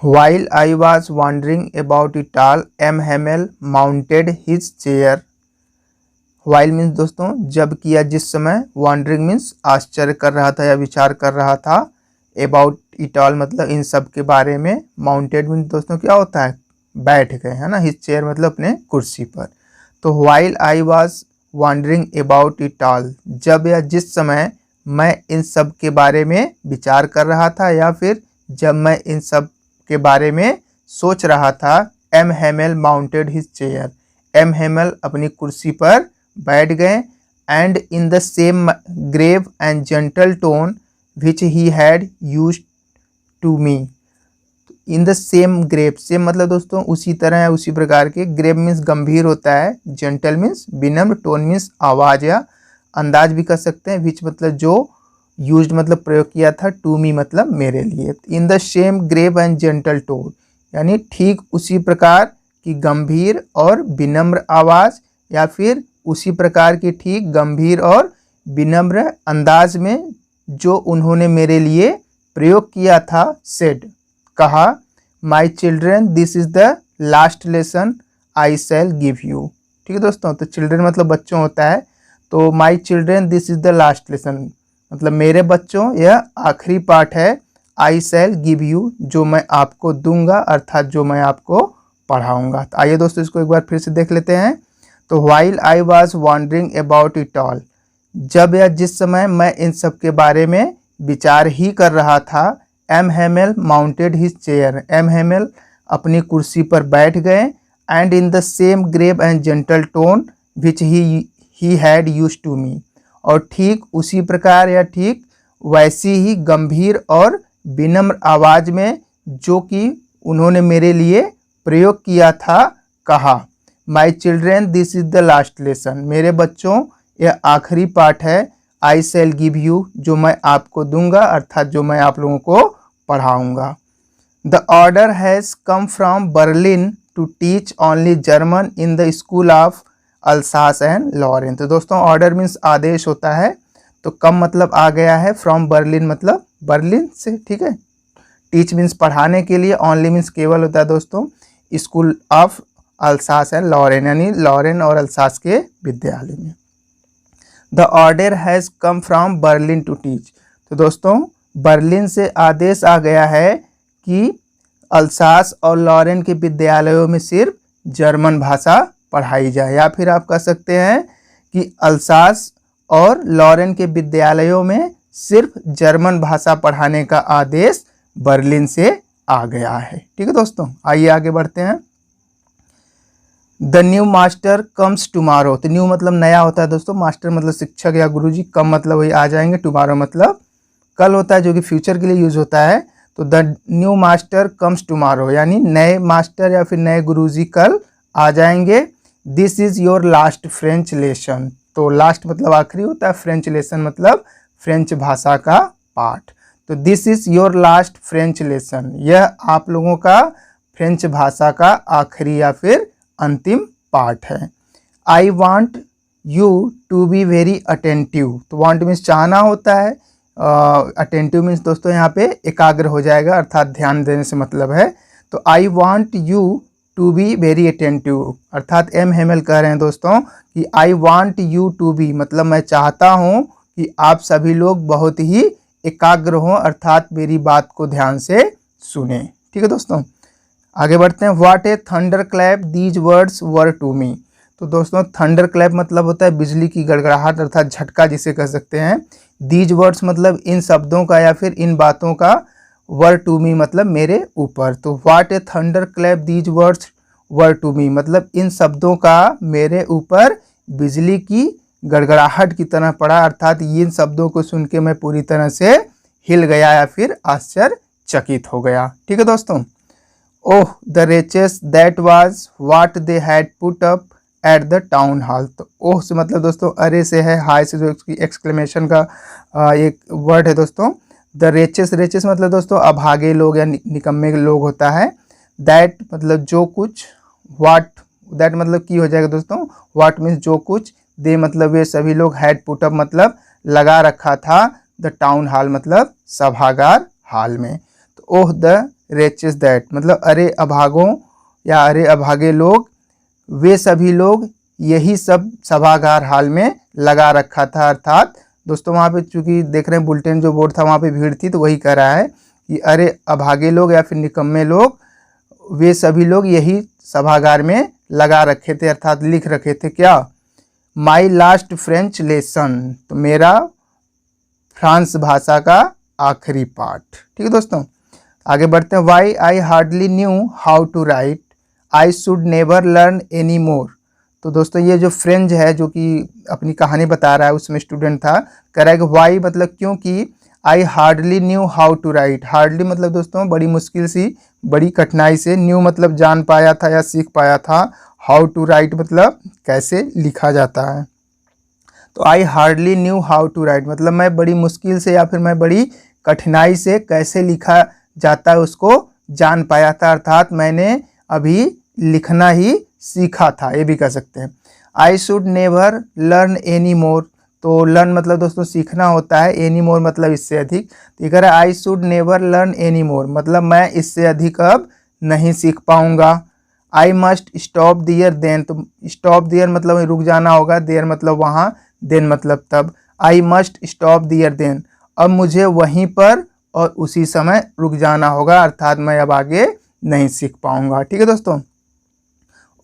While I was wondering about it all, M. Hamel mounted his chair. While means दोस्तों जब किया जिस समय, वॉन्डरिंग मीन्स आश्चर्य कर रहा था या विचार कर रहा था, अबाउट इट ऑल मतलब इन सब के बारे में, माउंटेड मीन्स दोस्तों क्या होता है, बैठ गए, है ना, हिज चेयर मतलब अपने कुर्सी पर। तो while I was wondering about it all, जब या जिस समय मैं इन सब के बारे में विचार कर रहा था या फिर जब मैं इन सब के बारे में सोच रहा था, M Hamel mounted his chair, M Hamel अपनी कुर्सी पर बैठ गए, and in the same grave and gentle tone which he had used to me. In the same grave, same मतलब दोस्तों उसी तरह है, उसी प्रकार के, ग्रेव मीन्स गंभीर होता है, जेंटल मीन्स विनम्र, टोन मीन्स आवाज या अंदाज भी कर सकते हैं, विच मतलब जो, यूज्ड मतलब प्रयोग किया था, टू मी मतलब मेरे लिए। In the same grave and gentle tone यानी ठीक उसी प्रकार की गंभीर और विनम्र आवाज या फिर उसी प्रकार की ठीक गंभीर और विनम्र अंदाज में जो उन्होंने मेरे लिए प्रयोग किया था, सेड कहा, my children this is the last lesson I shell give you. ठीक है दोस्तों, तो चिल्ड्रेन मतलब बच्चों होता है, तो my children this is the last lesson मतलब मेरे बच्चों यह आखिरी पाठ है, आई शैल गिव यू जो मैं आपको दूंगा अर्थात जो मैं आपको पढ़ाऊंगा। तो आइए दोस्तों इसको एक बार फिर से देख लेते हैं। तो while I was wondering about it all, जब या जिस समय मैं इन सब के बारे में विचार ही कर रहा था, M Hamel mounted his chair, M Hamel अपनी कुर्सी पर बैठ गए, and in the same grave and gentle tone which he had used to me, और ठीक उसी प्रकार या ठीक वैसी ही गंभीर और विनम्र आवाज में जो कि उन्होंने मेरे लिए प्रयोग किया था, कहा, my children this is the last lesson, मेरे बच्चों यह आखिरी पाठ है, आई शैल गिव यू जो मैं आपको दूंगा अर्थात जो मैं आप लोगों को पढ़ाऊंगा। The order has come from Berlin to teach only German in the school of Alsace and Lorraine. तो दोस्तों ऑर्डर मीन्स आदेश होता है, तो कम मतलब आ गया है, फ्रॉम बर्लिन मतलब बर्लिन से, ठीक है। टीच मीन्स पढ़ाने के लिए, ओनली मीन्स केवल होता है दोस्तों, school of Alsace and Lorraine यानी लॉरेन और अल्सास के विद्यालय में। The order has come from Berlin to teach, तो दोस्तों बर्लिन से आदेश आ गया है कि अल्सास और लॉरेन के विद्यालयों में सिर्फ जर्मन भाषा पढ़ाई जाए, या फिर आप कह सकते हैं कि अल्सास और लॉरेन के विद्यालयों में सिर्फ जर्मन भाषा पढ़ाने का आदेश बर्लिन से आ गया है। ठीक है दोस्तों, आइए आगे बढ़ते हैं। The new master comes tomorrow, तो न्यू मतलब नया होता है दोस्तों, मास्टर मतलब शिक्षक या गुरुजी, कम मतलब वही आ जाएंगे, टुमारो मतलब कल होता है जो कि फ्यूचर के लिए यूज होता है। तो the new master comes tomorrow यानी नए मास्टर या फिर नए गुरुजी कल आ जाएंगे। This is your last French lesson, तो लास्ट मतलब आखिरी होता है, फ्रेंच लेसन मतलब फ्रेंच भाषा का पाठ। तो this is your last French lesson, यह आप लोगों का फ्रेंच भाषा का आखिरी या फिर अंतिम पाठ है। I want you to be very attentive, तो वॉन्ट मीन्स चाहना होता है, अटेंटिव मीन्स दोस्तों यहाँ पे एकाग्र हो जाएगा अर्थात ध्यान देने से मतलब है। तो I want you to be very attentive अर्थात एम हेमल कह रहे हैं दोस्तों कि I want you to be मतलब मैं चाहता हूँ कि आप सभी लोग बहुत ही एकाग्र हों अर्थात मेरी बात को ध्यान से सुने। ठीक है दोस्तों, आगे बढ़ते हैं। What a thunder clap these words were to me, तो दोस्तों थंडर क्लैप मतलब होता है बिजली की गड़गड़ाहट अर्थात झटका जिसे कह सकते हैं। दीज वर्ड्स मतलब इन शब्दों का या फिर इन बातों का, वर टू मी मतलब मेरे ऊपर। तो what a thunder clap these words were to me मतलब इन शब्दों का मेरे ऊपर बिजली की गड़गड़ाहट की तरह पड़ा अर्थात इन शब्दों को सुन के मैं पूरी तरह से हिल गया या फिर आश्चर्यचकित हो गया। ठीक है दोस्तों। Oh the wretches that was what they had put up at the town hall, तो ओह से मतलब दोस्तों अरे से है, हाय से जो एक्सक्लेमेशन का एक वर्ड है दोस्तों। द रेचेस, रेचेस मतलब दोस्तों अभागे लोग या निकम्मे लोग होता है। दैट मतलब जो कुछ, व्हाट दैट मतलब की हो जाएगा दोस्तों, व्हाट मीन्स जो कुछ, दे मतलब वे सभी लोग, हैड पुट अप मतलब लगा रखा था, द टाउन हॉल मतलब सभागार हाल में। तो ओह द wretches that, मतलब अरे अभागों या अरे अभागे लोग, वे सभी लोग, यही सब सभागार हाल में लगा रखा था। अर्थात दोस्तों वहाँ पे चूंकि देख रहे हैं बुलेटिन जो बोर्ड था वहाँ पे भीड़ थी, तो वही कह रहा है कि अरे अभागे लोग या फिर निकम्मे लोग, वे सभी लोग यही सभागार में लगा रखे थे, अर्थात लिख रखे थे क्या, माई लास्ट फ्रेंच लेसन, तो मेरा फ्रांस भाषा का आखिरी पाठ। ठीक है दोस्तों, आगे बढ़ते हैं। Why I hardly knew how to write, I should never learn any more. तो दोस्तों ये जो फ्रेंच है जो कि अपनी कहानी बता रहा है, उसमें स्टूडेंट था, कह रहा है कि वाई मतलब क्योंकि, I hardly knew how to write, hardly मतलब दोस्तों बड़ी मुश्किल सी, बड़ी कठिनाई से, न्यू मतलब जान पाया था या सीख पाया था, हाउ टू राइट मतलब कैसे लिखा जाता है। तो I hardly knew how to write मतलब मैं बड़ी मुश्किल से या फिर मैं बड़ी कठिनाई से कैसे लिखा जाता है उसको जान पाया था, अर्थात मैंने अभी लिखना ही सीखा था, ये भी कह सकते हैं। आई should never learn any more, तो लर्न मतलब दोस्तों सीखना होता है, एनी मोर मतलब इससे अधिक, तो ये कह रहा है I should never learn any more मतलब मैं इससे अधिक अब नहीं सीख पाऊंगा। I must stop there then, तो स्टॉप दियर मतलब रुक जाना होगा, देयर मतलब वहाँ, देन मतलब तब, I must stop there then, अब मुझे वहीं पर और उसी समय रुक जाना होगा, अर्थात मैं अब आगे नहीं सीख पाऊंगा। ठीक है दोस्तों।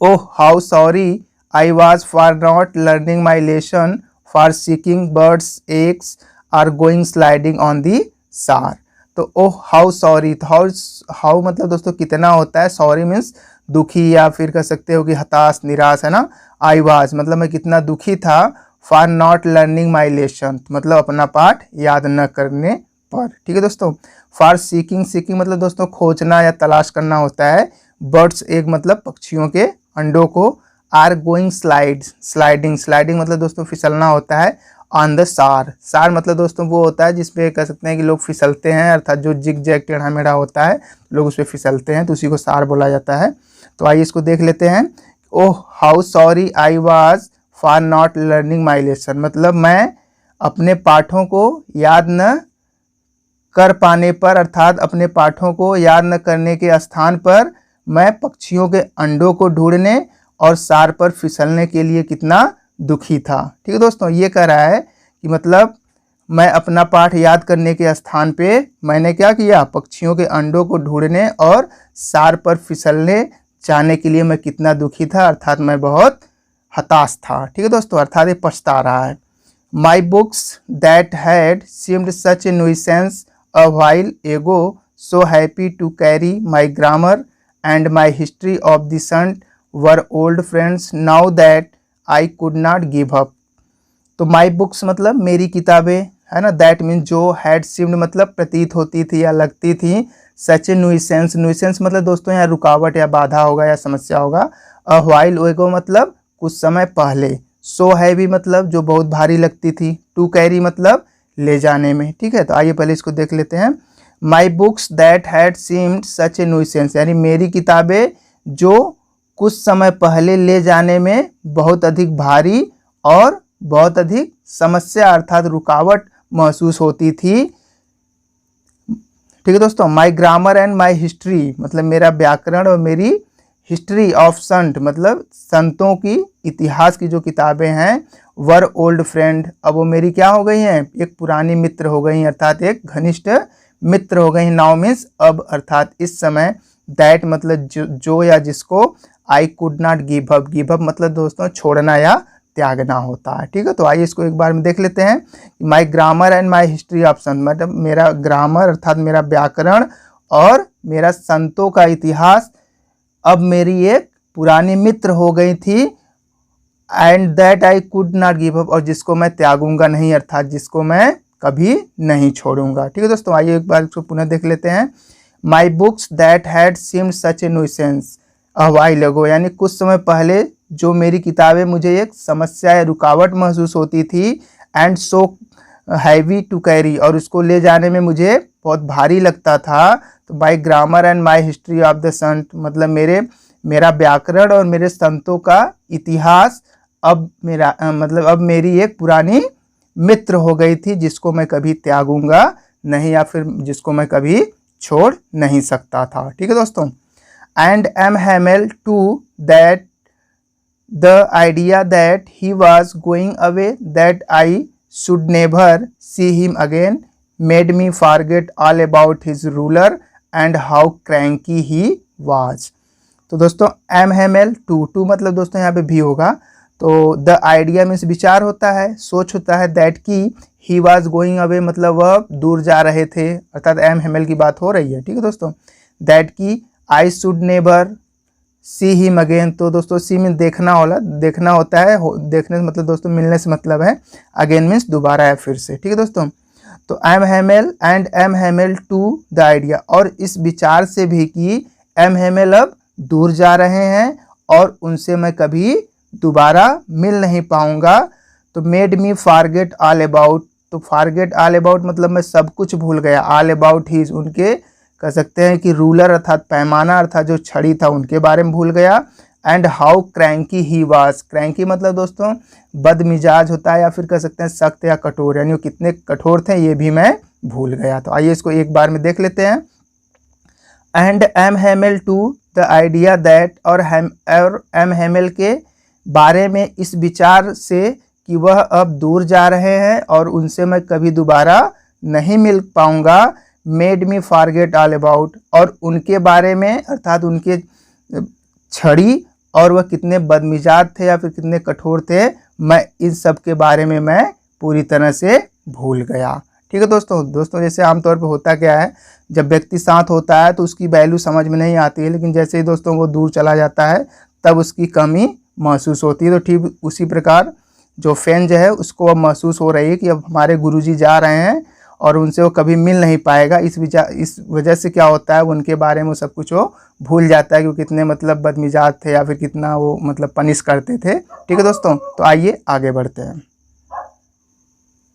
Oh how sorry I was for not learning my lesson for seeking birds eggs or going sliding on the Saar, तो ओह हाउ सॉरी, तो हाउ मतलब दोस्तों कितना होता है, सॉरी मीन्स दुखी या फिर कह सकते हो कि हताश निराश, है ना। आई वाज मतलब मैं कितना दुखी था, for not learning my lesson मतलब अपना पाठ याद न करने पर। ठीक है दोस्तों। फॉर सीकिंग, सीकिंग मतलब दोस्तों खोजना या तलाश करना होता है, बर्ड्स एग मतलब पक्षियों के अंडों को, आर गोइंग स्लाइडिंग, स्लाइडिंग मतलब दोस्तों फिसलना होता है, ऑन द सार, सार मतलब दोस्तों वो होता है जिसपे कह सकते हैं कि लोग फिसलते हैं, अर्थात जो जिग जैग टेढ़ा मेढ़ा होता है लोग उस पर फिसलते हैं, तो उसी को सार बोला जाता है। तो आइए इसको देख लेते हैं। ओह how sorry I was for not learning my lesson मतलब मैं अपने पाठों को याद न कर पाने पर, अर्थात अपने पाठों को याद न करने के स्थान पर मैं पक्षियों के अंडों को ढूंढने और सार पर फिसलने के लिए कितना दुखी था। ठीक है दोस्तों, ये कह रहा है कि मतलब मैं अपना पाठ याद करने के स्थान पे मैंने क्या किया, पक्षियों के अंडों को ढूंढने और सार पर फिसलने जाने के लिए मैं कितना दुखी था, अर्थात मैं बहुत हताश था। ठीक है दोस्तों, अर्थात ये पछता रहा है। My books that had seemed such a nuisance a while ago so happy to carry my grammar and my history of the saints were old friends now that I could not give up. तो my books मतलब मेरी किताबें, है ना, that means जो, had seemed मतलब प्रतीत होती थी या लगती थी, सच ए न्यूसेंस, न्यूसेंस मतलब दोस्तों यहाँ रुकावट या बाधा होगा या समस्या होगा, अ व्हाइल एगो मतलब कुछ समय पहले, सो हैवी मतलब जो बहुत भारी लगती थी, टू कैरी मतलब ले जाने में। ठीक है, तो आइए पहले इसको देख लेते हैं। माई books that had seemed such a nuisance यानी मेरी किताबें जो कुछ समय पहले ले जाने में बहुत अधिक भारी और बहुत अधिक समस्या अर्थात रुकावट महसूस होती थी। ठीक है दोस्तों। माई ग्रामर एंड माई हिस्ट्री मतलब मेरा व्याकरण और मेरी हिस्ट्री ऑफ संट मतलब संतों की इतिहास की जो किताबें हैं, वर ओल्ड फ्रेंड अब वो मेरी क्या हो गई हैं, एक पुरानी मित्र हो गई, अर्थात एक घनिष्ठ मित्र हो गई। नाउ मीन्स अब, अर्थात इस समय, दैट मतलब जो या जिसको, आई could not give up, give up मतलब दोस्तों छोड़ना या त्यागना होता है। ठीक है, तो आइए इसको एक बार में देख लेते हैं। My grammar and my history of saints मतलब मेरा ग्रामर अर्थात मेरा व्याकरण और मेरा संतों का इतिहास अब मेरी एक पुरानी मित्र हो गई थी, and that I could not give up और जिसको मैं त्यागूंगा नहीं, अर्थात जिसको मैं कभी नहीं छोड़ूंगा। ठीक है दोस्तों, आइए एक बार इसको पुनः देख लेते हैं। माई books that had seemed such a nuisance a while एगो यानी कुछ समय पहले जो मेरी किताबें मुझे एक समस्या या रुकावट महसूस होती थी, and so heavy to carry और उसको ले जाने में मुझे बहुत भारी लगता था। तो my grammar and my history of the saints मतलब मेरा व्याकरण और मेरे संतों का इतिहास अब मेरा मतलब अब मेरी एक पुरानी मित्र हो गई थी जिसको मैं कभी त्यागूंगा नहीं या फिर जिसको मैं कभी छोड़ नहीं सकता था। ठीक है दोस्तों। And M Hamel to that the idea that he was going away that I should never see him again made me forget all about his ruler and how cranky he was. तो दोस्तों M Hamel to मतलब दोस्तों यहाँ पे भी होगा। तो the idea means विचार होता है, सोच होता है, दैट की ही वाज गोइंग अवे मतलब वह दूर जा रहे थे, अर्थात एम हैमेल की बात हो रही है। ठीक है दोस्तों। दैट की आई should never see him again, तो दोस्तों सी मीन्स देखना होता है, देखने से मतलब दोस्तों मिलने से मतलब है, अगेन मीन्स दोबारा है, फिर से। ठीक है दोस्तों। तो M Hamel and M Hamel to the idea, और इस विचार से भी कि एम हैमेल अब दूर जा रहे हैं और उनसे मैं कभी दोबारा मिल नहीं पाऊंगा। तो made me forget all about, तो फॉरगेट ऑल अबाउट मतलब मैं सब कुछ भूल गया, ऑल अबाउट ही उनके कह सकते हैं कि रूलर अर्थात पैमाना अर्थात जो छड़ी था उनके बारे में भूल गया। And how cranky he was, cranky मतलब दोस्तों बदमिजाज होता है या फिर कह सकते हैं सख्त या कठोर, यानी वो कितने कठोर थे ये भी मैं भूल गया। तो आइए इसको एक बार में देख लेते हैं। And M Hamel to the idea that, और एम हैमेल के बारे में इस विचार से कि वह अब दूर जा रहे हैं और उनसे मैं कभी दोबारा नहीं मिल पाऊंगा, made me forget all about, और उनके बारे में अर्थात उनके छड़ी और वह कितने बदमिजाज थे या फिर कितने कठोर थे, मैं इन सब के बारे में मैं पूरी तरह से भूल गया। ठीक है दोस्तों जैसे आमतौर पे होता क्या है, जब व्यक्ति साथ होता है तो उसकी वैल्यू समझ में नहीं आती है, लेकिन जैसे ही दोस्तों वो दूर चला जाता है तब उसकी कमी महसूस होती है। तो ठीक उसी प्रकार जो फेंज है उसको अब महसूस हो रही है कि अब हमारे गुरुजी जा रहे हैं और उनसे वो कभी मिल नहीं पाएगा। इस वजह से क्या होता है, उनके बारे में सब कुछ वो भूल जाता है कि वो कितने मतलब बदमिजाज थे या फिर कितना वो मतलब पनिश करते थे। ठीक है दोस्तों। तो आइए आगे बढ़ते हैं।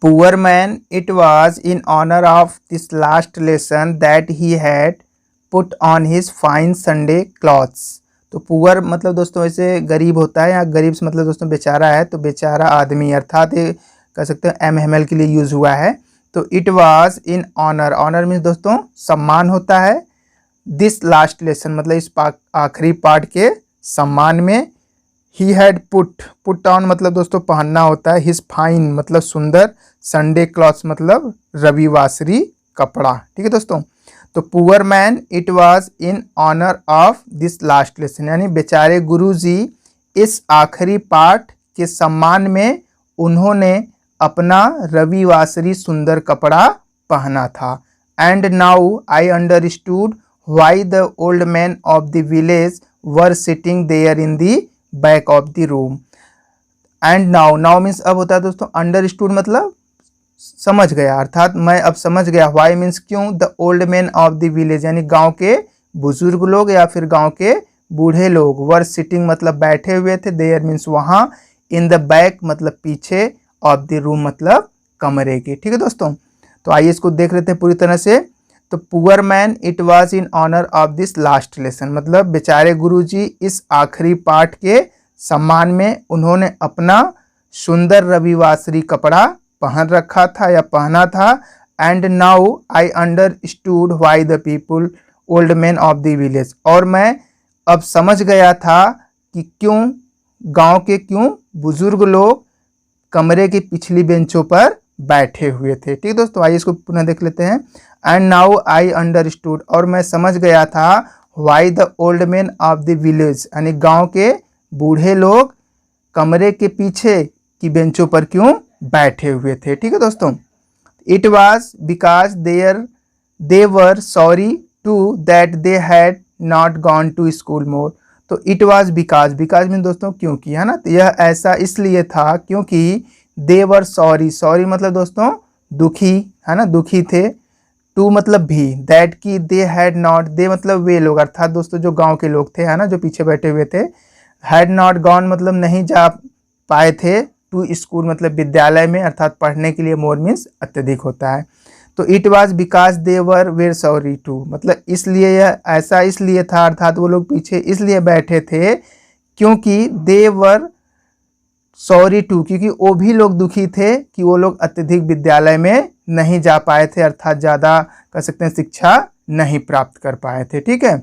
Poor man, it was in honour of this last lesson that he had put on his fine Sunday clothes. तो पुअर मतलब दोस्तों वैसे गरीब होता है, या गरीब से मतलब दोस्तों बेचारा है, तो बेचारा आदमी अर्थात ये कह सकते हैं एम हैमेल के लिए यूज़ हुआ है। तो it was in honour, honour means दोस्तों सम्मान होता है, दिस लास्ट लेसन मतलब इस आखिरी पार्ट के सम्मान में। ही हैड पुट ऑन मतलब दोस्तों पहनना होता है, हिज फाइन मतलब सुंदर, संडे क्लॉथ्स मतलब रविवासरी कपड़ा। ठीक है दोस्तों। तो poor man, it was in honour of this last lesson, यानी बेचारे गुरुजी इस आखिरी पाठ के सम्मान में उन्होंने अपना रविवासरी सुंदर कपड़ा पहना था। And now I understood why the old man of the village were sitting there in the back of the room. And now means अब होता है दोस्तों अंडरस्टूड मतलब समझ गया, अर्थात मैं अब समझ गया। व्हाई मीन्स क्यों, the old man of the village यानी गांव के बुजुर्ग लोग या फिर गांव के बूढ़े लोग, वर सिटिंग मतलब बैठे हुए थे, देयर मीन्स वहां, इन द बैक मतलब पीछे, ऑफ द रूम मतलब कमरे के। ठीक है दोस्तों। तो आइए इसको देख लेते हैं पूरी तरह से। तो poor man, it was in honour of this last lesson मतलब बेचारे गुरुजी इस आखिरी पाठ के सम्मान में उन्होंने अपना सुंदर रविवासरी कपड़ा पहन रखा था या पहना था। And now I understood why the people old man of the village, और मैं अब समझ गया था कि क्यों गांव के बुजुर्ग लोग कमरे की पिछली बेंचों पर बैठे हुए थे। ठीक दोस्तों। आइए इसको पुनः देख लेते हैं। एंड नाउ आई अंडरस्टूड, और मैं समझ गया था, why the old man of the village यानी गांव के बूढ़े लोग कमरे के पीछे की बेंचों पर क्यों बैठे हुए थे। ठीक है दोस्तों। It was because they were sorry too that they had not gone to school more. तो इट वॉज बिकॉज मीन दोस्तों क्योंकि, है ना, तो यह ऐसा इसलिए था क्योंकि दे वर सॉरी मतलब दोस्तों दुखी, है ना, दुखी थे। टू मतलब भी, दैट की दे हैड नॉट, दे मतलब वे लोग अर्थात दोस्तों जो गांव के लोग थे, है ना, जो पीछे बैठे हुए थे। हैड नॉट गॉन मतलब नहीं जा पाए थे, टू स्कूल मतलब विद्यालय में अर्थात पढ़ने के लिए, मोर मीन्स अत्यधिक होता है। तो it was because they were were sorry too मतलब इसलिए यह ऐसा इसलिए था अर्थात वो लोग पीछे इसलिए बैठे थे क्योंकि दे वर सॉरी टू क्योंकि वो भी लोग दुखी थे कि वो लोग अत्यधिक विद्यालय में नहीं जा पाए थे अर्थात ज़्यादा कह सकते हैं शिक्षा नहीं प्राप्त कर पाए थे। ठीक है,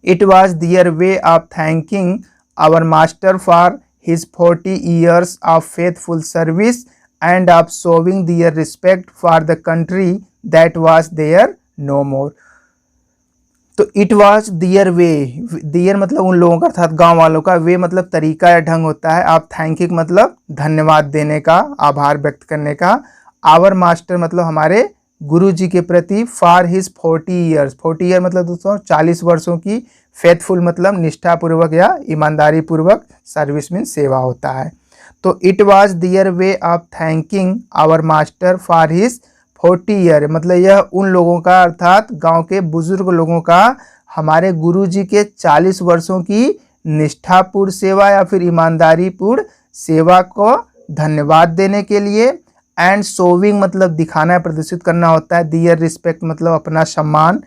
it was their way of thanking our master for his 40 years of faithful service and of showing their respect for the country that was their no more. तो इट वॉज दियर वे, दियर मतलब उन लोगों का अर्थात गांव वालों का, वे मतलब तरीका या ढंग होता है, आप थैंकिंग मतलब धन्यवाद देने का, आभार व्यक्त करने का, आवर मास्टर मतलब हमारे गुरु जी के प्रति, फॉर हिज 40 years, 40 ईयर मतलब दोस्तों 40 वर्षों की, फेथफुल मतलब निष्ठापूर्वक या ईमानदारी पूर्वक, सर्विस मीन सेवा होता है। तो it was their way of thanking our master for his 40 year मतलब यह उन लोगों का अर्थात गांव के बुजुर्ग लोगों का हमारे गुरु जी के 40 वर्षों की निष्ठापूर्ण सेवा या फिर ईमानदारी पूर्ण सेवा को धन्यवाद देने के लिए, एंड शोविंग मतलब दिखाना प्रदर्शित करना होता है, दियर रिस्पेक्ट मतलब अपना सम्मान,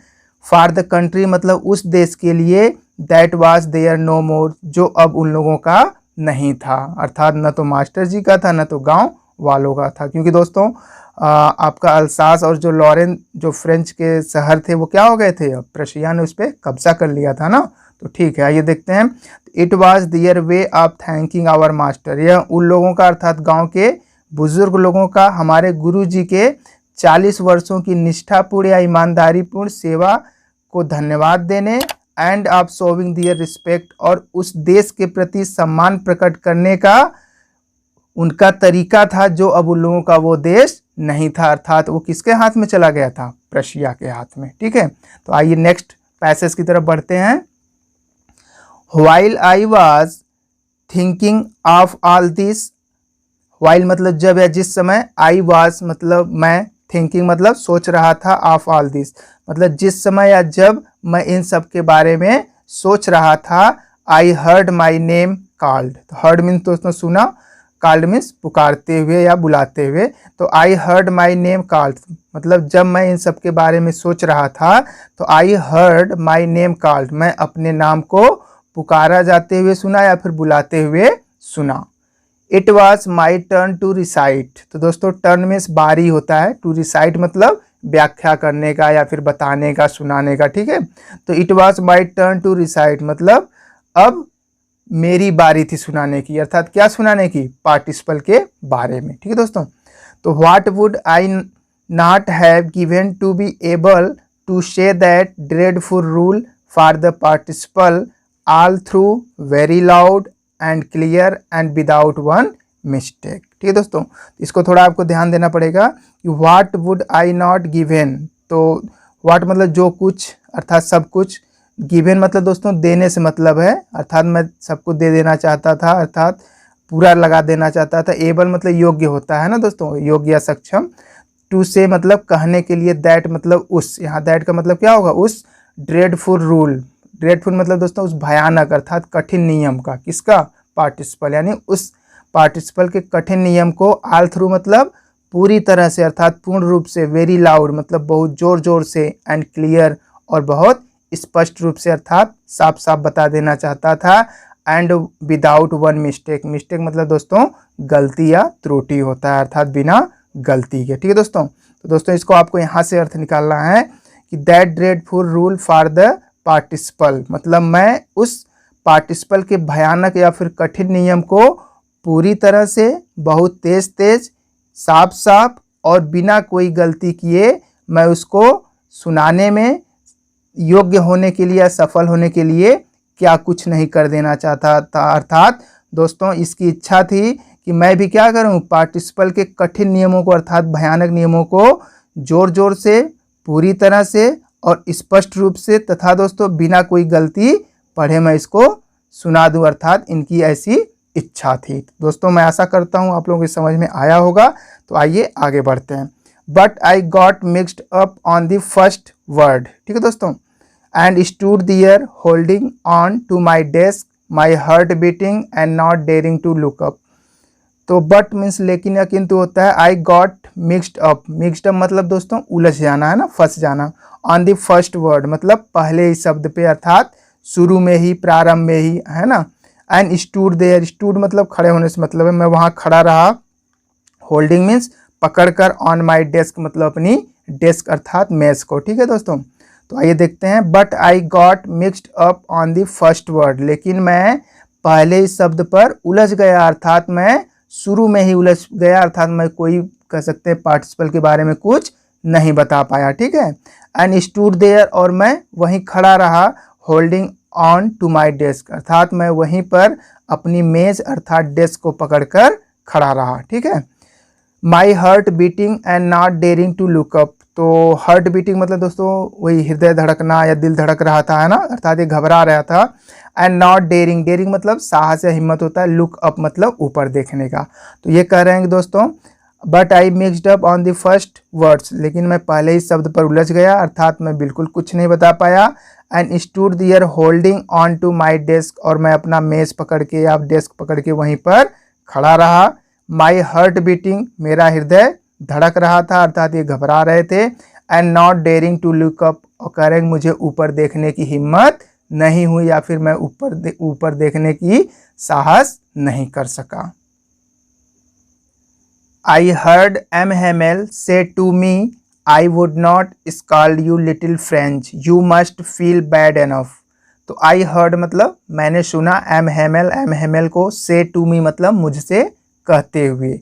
फॉर द कंट्री मतलब उस देश के लिए, दैट वाज देयर नो मोर जो अब उन लोगों का नहीं था, अर्थात न तो मास्टर जी का था न तो गांव वालों का था। क्योंकि दोस्तों आपका अल्सास और जो लॉरेन जो फ्रेंच के शहर थे वो क्या हो गए थे, अब प्रशिया ने उस पर कब्जा कर लिया था ना। तो ठीक है, आइए देखते हैं। It was their way of thanking our master, यह उन लोगों का अर्थात गांव के बुजुर्ग लोगों का हमारे गुरु जी के 40 वर्षों की निष्ठापूर्ण या ईमानदारीपूर्ण सेवा को धन्यवाद देने, and of showing their respect और उस देश के प्रति सम्मान प्रकट करने का उनका तरीका था जो अब उन लोगों का वो देश नहीं था, अर्थात वो किसके हाथ में चला गया था, प्रशिया के हाथ में। ठीक है, तो आइए नेक्स्ट पैसेज की तरफ बढ़ते हैं। While I was thinking of all this, while मतलब जब या जिस समय, आई वाज मतलब मैं, थिंकिंग मतलब सोच रहा था, ऑफ ऑल दिस मतलब जिस समय या जब मैं इन सब के बारे में सोच रहा था, I heard my name called, तो हर्ड मीन्स दोस्तों सुना, कॉल्ड मीन्स पुकारते हुए या बुलाते हुए, तो I heard my name called मतलब जब मैं इन सब के बारे में सोच रहा था तो I heard my name called मैं अपने नाम को पुकारा जाते हुए सुना या फिर बुलाते हुए सुना। It was my turn to recite, तो दोस्तों टर्न मीन्स बारी होता है, टू रिसाइट मतलब व्याख्या करने का या फिर बताने का, सुनाने का। ठीक है, तो it was my turn to recite मतलब अब मेरी बारी थी सुनाने की, अर्थात क्या सुनाने की, पार्टिसिपल के बारे में। ठीक है दोस्तों, तो what would I not have given to be able to say that dreadful rule for the participle all through very loud and clear and without one mistake. ठीक है दोस्तों, इसको थोड़ा आपको ध्यान देना पड़ेगा कि what would I not given, तो व्हाट मतलब जो कुछ अर्थात सब कुछ, गिवन मतलब दोस्तों देने से मतलब है, अर्थात मैं सबको दे देना चाहता था, अर्थात पूरा लगा देना चाहता था। एबल मतलब योग्य होता है ना दोस्तों, योग्य या सक्षम। टू से मतलब कहने के लिए, दैट मतलब उस, यहाँ दैट का मतलब क्या होगा, उस ड्रेडफुल रूल, ड्रेडफुल मतलब दोस्तों उस भयानक अर्थात कठिन नियम का, किसका, पार्टिसिपल यानी उस पार्टिसिपल के कठिन नियम को, ऑल थ्रू मतलब पूरी तरह से अर्थात पूर्ण रूप से, वेरी लाउड मतलब बहुत जोर जोर से, एंड क्लियर और बहुत स्पष्ट रूप से अर्थात साफ साफ बता देना चाहता था, and without one mistake, mistake मतलब दोस्तों गलती या त्रुटि होता है, अर्थात बिना गलती के। ठीक है दोस्तों, तो दोस्तों इसको आपको यहाँ से अर्थ निकालना है कि that dreadful rule for the participle मतलब मैं उस पार्टिसिपल के भयानक या फिर कठिन नियम को पूरी तरह से, बहुत तेज तेज, साफ साफ और बिना कोई गलती किए मैं उसको सुनाने में योग्य होने के लिए, सफल होने के लिए क्या कुछ नहीं कर देना चाहता था, अर्थात दोस्तों इसकी इच्छा थी कि मैं भी क्या करूं, पार्टिसिपल के कठिन नियमों को अर्थात भयानक नियमों को जोर जोर से, पूरी तरह से और स्पष्ट रूप से तथा दोस्तों बिना कोई गलती पढ़े मैं इसको सुना दूं, अर्थात इनकी ऐसी इच्छा थी। दोस्तों मैं आशा करता हूं आप लोगों की समझ में आया होगा। तो आइए आगे बढ़ते हैं। But I got mixed up on the first word, ठीक है दोस्तों, and stood there holding on to my desk, my heart beating and not daring to look up. तो बट मीन्स लेकिन या किंतु होता है, I got mixed up, mixed up मतलब दोस्तों उलझ जाना है ना, फंस जाना, ऑन द फर्स्ट वर्ड मतलब पहले ही शब्द पे, अर्थात शुरू में ही, प्रारंभ में ही, है ना। एंड स्टूड देयर, स्टूड मतलब खड़े होने से मतलब है मैं वहाँ खड़ा रहा, होल्डिंग मीन्स पकड़कर, ऑन माई डेस्क मतलब अपनी डेस्क अर्थात मेज को। ठीक है दोस्तों, तो आइए देखते हैं। But I got mixed up on the first word, लेकिन मैं पहले ही शब्द पर उलझ गया, अर्थात मैं शुरू में ही उलझ गया, अर्थात मैं कोई कह सकते हैं पार्टिसिपल के बारे में कुछ नहीं बता पाया। ठीक है। एंड स्टूड देयर, और मैं वहीं खड़ा रहा, holding on to my desk, अर्थात मैं वहीं पर अपनी मेज अर्थात डेस्क को पकड़कर खड़ा रहा। ठीक है। My heart beating and not daring to look up, तो हार्ट बीटिंग मतलब दोस्तों वही हृदय धड़कना या दिल धड़क रहा था, है ना, अर्थात ये घबरा रहा था। एंड नॉट डेयरिंग, डेयरिंग मतलब साहस या हिम्मत होता है, लुक अप मतलब ऊपर देखने का। तो ये कह रहे हैं कि दोस्तों but I mixed up on the first words, लेकिन मैं पहले ही शब्द पर उलझ गया, अर्थात मैं बिल्कुल कुछ नहीं बता पाया। And stood there holding on to my desk, और मैं अपना मेज पकड़ के या डेस्क पकड़ के वहीं पर खड़ा रहा। माई हार्ट बीटिंग, मेरा हृदय धड़क रहा था, अर्थात ये घबरा रहे थे। And not daring to look up, और कह रहे हैं मुझे ऊपर देखने की हिम्मत नहीं हुई, या फिर मैं ऊपर देखने की साहस नहीं कर सका। I heard M. Hamel say to me, I would not scold you little French, you must feel bad enough। तो I heard मतलब मैंने सुना, M. Hamel को say to me मतलब मुझसे कहते हुए।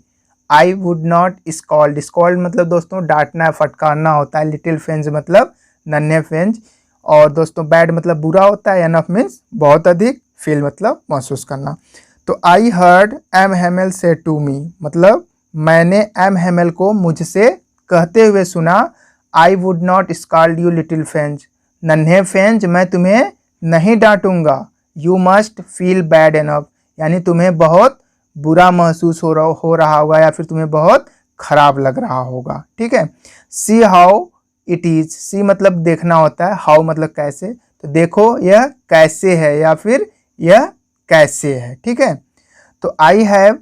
I would not scold मतलब दोस्तों डांटना फटकारना होता है, little French मतलब नन्हे फ्रेंच, और दोस्तों bad मतलब बुरा होता है, enough मीन्स बहुत अधिक, feel मतलब महसूस करना। तो I heard M. Hamel say to me मतलब मैंने एम हेमल को मुझसे कहते हुए सुना, I would not scold you little Franz, नन्हे फ्रेंच मैं तुम्हें नहीं डांटूंगा। You must feel bad enough, यानी तुम्हें बहुत बुरा महसूस हो रहा होगा, या फिर तुम्हें बहुत खराब लग रहा होगा। ठीक है। सी हाउ इट इज, सी मतलब देखना होता है, हाउ मतलब कैसे, तो देखो यह कैसे है या फिर यह कैसे है। ठीक है। तो आई हैव